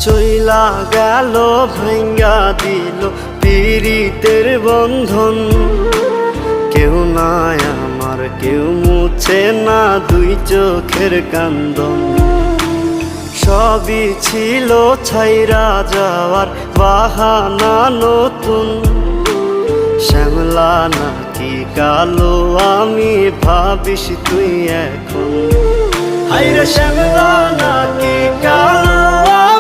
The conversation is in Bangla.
চইলা গেল ভাঙ্গা দিল পীড়িতের বন্ধন। কেউ নাই আমার, কেউ মুছে না দুই চোখের কান্দন। সবই ছিল ছাইরা যাওয়ার বাহানা নতুন। শ্যামলা নাকি কালো আমি ভাবিস তুই এখন। হায়রে শ্যামলা নাকি কালো